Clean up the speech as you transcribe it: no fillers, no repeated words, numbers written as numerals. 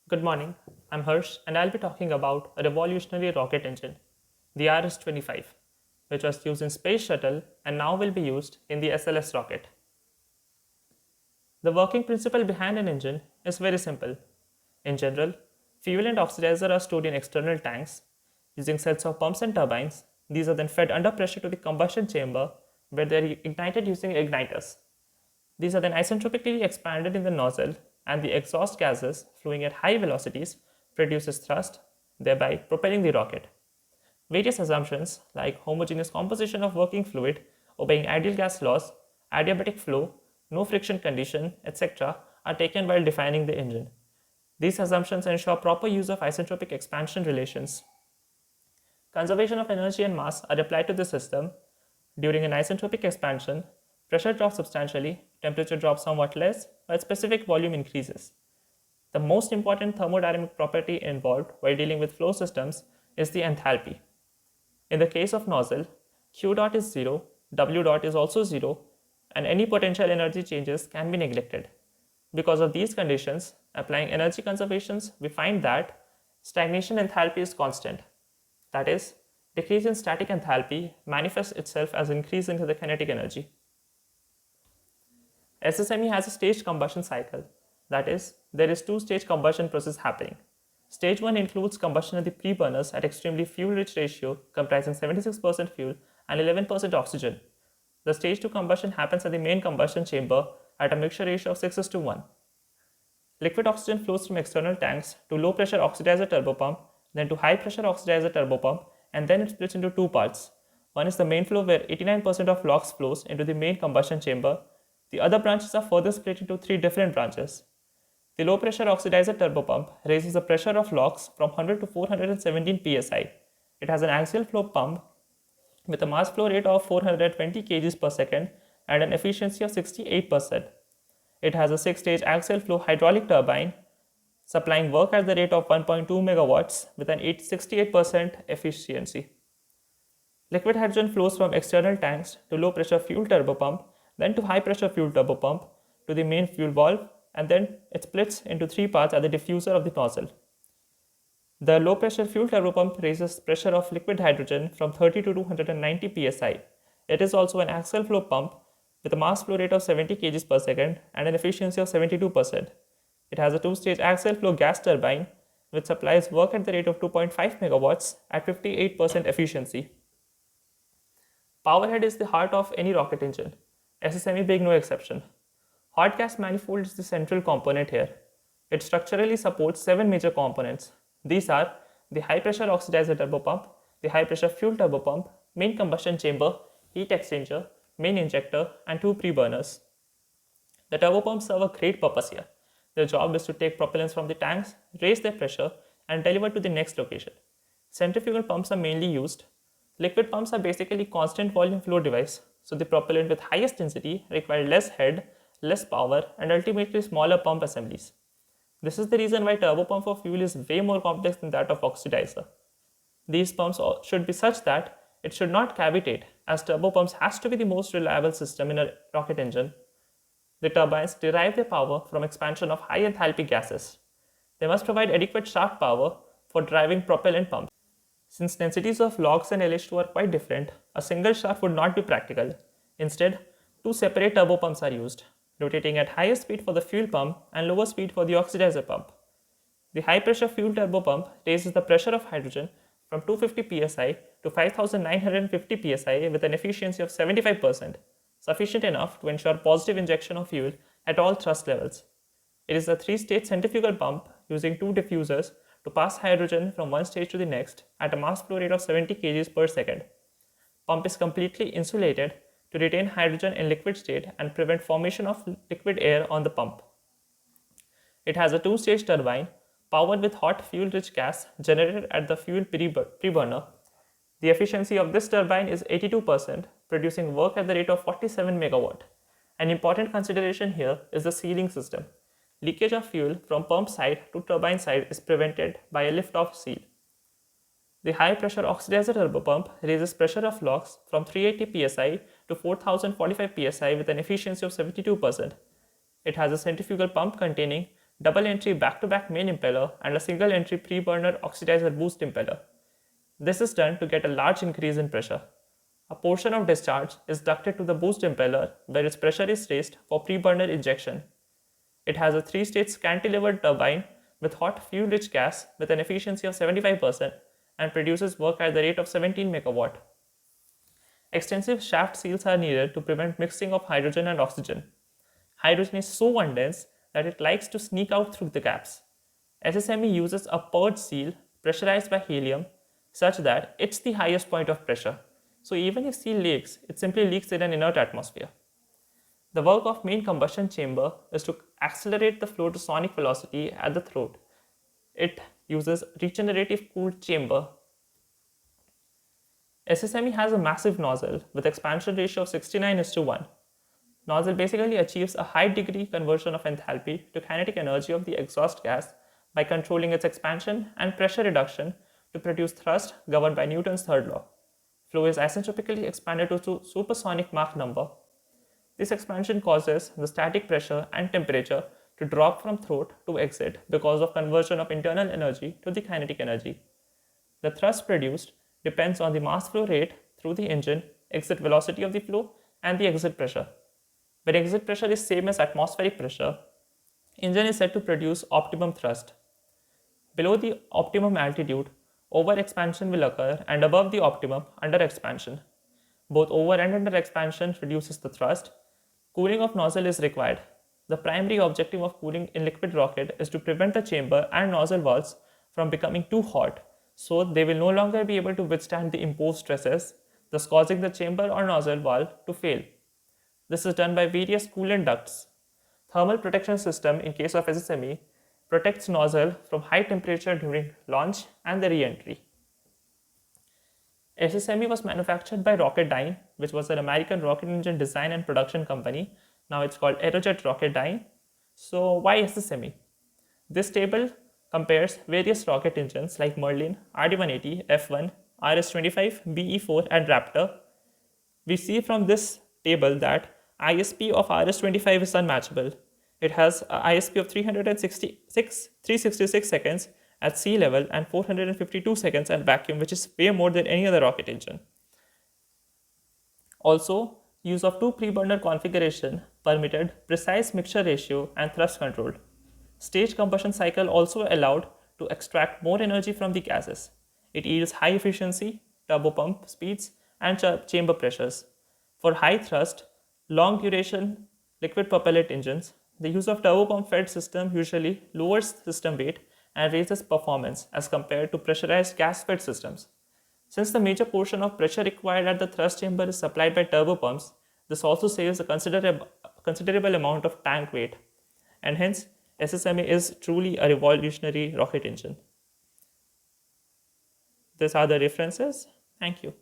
Good morning, I'm Harsh and I'll be talking about a revolutionary rocket engine, the RS25, which was used in Space Shuttle and now will be used in the SLS rocket. The working principle behind an engine is very simple. In general, fuel and oxidizer are stored in external tanks using sets of pumps and turbines. These are then fed under pressure to the combustion chamber where they are ignited using igniters. These are then isentropically expanded in the nozzle, and the exhaust gases flowing at high velocities produces thrust, thereby propelling the rocket. Various assumptions like homogeneous composition of working fluid, obeying ideal gas laws, adiabatic flow, no friction condition, etc. are taken while defining the engine. These assumptions ensure proper use of isentropic expansion relations. Conservation of energy and mass are applied to the system. During an isentropic expansion, pressure drops substantially, temperature drops somewhat less, while specific volume increases. The most important thermodynamic property involved while dealing with flow systems is the enthalpy. In the case of nozzle, Q dot is 0, W dot is also 0, and any potential energy changes can be neglected. Because of these conditions, applying energy conservations, we find that stagnation enthalpy is constant. That is, decrease in static enthalpy manifests itself as increase in the kinetic energy. SSME has a staged combustion cycle. That is, there is two-stage combustion process happening. Stage 1 includes combustion at the pre-burners at extremely fuel-rich ratio comprising 76% fuel and 11% oxygen. The stage 2 combustion happens at the main combustion chamber at a mixture ratio of 6:1. Liquid oxygen flows from external tanks to low-pressure oxidizer turbopump, then to high-pressure oxidizer turbopump, and then it splits into two parts. One is the main flow where 89% of LOX flows into the main combustion chamber. The other branches are further split into three different branches. The low-pressure oxidizer turbopump raises the pressure of LOX from 100 to 417 psi. It has an axial flow pump with a mass flow rate of 420 kg per second and an efficiency of 68%. It has a 6-stage axial flow hydraulic turbine supplying work at the rate of 1.2 megawatts with an 68% efficiency. Liquid hydrogen flows from external tanks to low-pressure fuel turbopump, then to high-pressure fuel turbopump, to the main fuel valve, and then it splits into three parts at the diffuser of the nozzle. The low-pressure fuel turbopump raises pressure of liquid hydrogen from 30 to 290 psi. It is also an axial flow pump with a mass flow rate of 70 kg per second and an efficiency of 72%. It has a two-stage axial flow gas turbine which supplies work at the rate of 2.5 megawatts at 58% efficiency. Powerhead is the heart of any rocket engine, SSME being no exception. Hot gas manifold is the central component here. It structurally supports 7 major components. These are the high-pressure oxidizer turbopump, the high-pressure fuel turbopump, main combustion chamber, heat exchanger, main injector, and two pre-burners. The turbopumps serve a great purpose here. Their job is to take propellants from the tanks, raise their pressure, and deliver to the next location. Centrifugal pumps are mainly used. Liquid pumps are basically constant volume flow device, so the propellant with highest density require less head, less power, and ultimately smaller pump assemblies. This is the reason why turbopump for fuel is way more complex than that of oxidizer. These pumps should be such that it should not cavitate, as turbopumps has to be the most reliable system in a rocket engine. The turbines derive their power from expansion of high enthalpy gases. They must provide adequate shaft power for driving propellant pumps. Since densities of LOX and LH2 are quite different, a single shaft would not be practical. Instead, two separate turbopumps are used, rotating at higher speed for the fuel pump and lower speed for the oxidizer pump. The high-pressure fuel turbopump raises the pressure of hydrogen from 250 psi to 5950 psi with an efficiency of 75%, sufficient enough to ensure positive injection of fuel at all thrust levels. It is a three-stage centrifugal pump using two diffusers to pass hydrogen from one stage to the next at a mass flow rate of 70 kg per second. Pump is completely insulated to retain hydrogen in liquid state and prevent formation of liquid air on the pump. It has a two-stage turbine powered with hot fuel-rich gas generated at the fuel pre-burner. The efficiency of this turbine is 82%, producing work at the rate of 47 megawatt. An important consideration here is the sealing system. Leakage of fuel from pump side to turbine side is prevented by a lift-off seal. The high-pressure oxidizer turbopump raises pressure of LOX from 380 psi to 4045 psi with an efficiency of 72%. It has a centrifugal pump containing double entry back-to-back main impeller, and a single entry pre-burner oxidizer boost impeller. This is done to get a large increase in pressure. A portion of discharge is ducted to the boost impeller where its pressure is raised for pre-burner injection. It has a 3-stage cantilevered turbine with hot fuel-rich gas with an efficiency of 75% and produces work at the rate of 17 MW. Extensive shaft seals are needed to prevent mixing of hydrogen and oxygen. Hydrogen is so undense that it likes to sneak out through the gaps. SSME uses a purge seal pressurized by helium such that it's the highest point of pressure. So even if seal leaks, it simply leaks in an inert atmosphere. The work of main combustion chamber is to accelerate the flow to sonic velocity at the throat. It uses regenerative cooled chamber. SSME has a massive nozzle with expansion ratio of 69:1. Nozzle basically achieves a high degree conversion of enthalpy to kinetic energy of the exhaust gas by controlling its expansion and pressure reduction to produce thrust governed by Newton's third law. Flow is isentropically expanded to supersonic Mach number. This expansion causes the static pressure and temperature to drop from throat to exit because of conversion of internal energy to the kinetic energy. The thrust produced depends on the mass flow rate through the engine, exit velocity of the flow, and the exit pressure. When exit pressure is same as atmospheric pressure, engine is said to produce optimum thrust. Below the optimum altitude, over-expansion will occur, and above the optimum, under-expansion. Both over and under-expansion reduces the thrust. Cooling of nozzle is required. The primary objective of cooling in liquid rocket is to prevent the chamber and nozzle walls from becoming too hot, so they will no longer be able to withstand the imposed stresses, thus causing the chamber or nozzle valve to fail. This is done by various coolant ducts. Thermal protection system in case of SSME protects nozzle from high temperature during launch and the re-entry. SSME was manufactured by ROCKETDYNE, which was an American rocket engine design and production company. Now it's called AEROJET ROCKETDYNE. So why SSME? This table compares various rocket engines like Merlin, RD-180, F1, RS25, BE4 and Raptor. We see from this table that ISP of RS25 is unmatchable. It has an ISP of 366 seconds at sea level and 452 seconds at vacuum, which is way more than any other rocket engine. Also, use of two pre-burner configuration permitted precise mixture ratio and thrust control. Stage combustion cycle also allowed to extract more energy from the gases. It yields high efficiency, turbopump speeds, and chamber pressures. For high thrust, long duration liquid propellant engines, the use of turbopump fed system usually lowers system weight and raises performance as compared to pressurized gas fed systems. Since the major portion of pressure required at the thrust chamber is supplied by turbopumps, this also saves a considerable amount of tank weight, and hence SSME is truly a revolutionary rocket engine. These are the references. Thank you.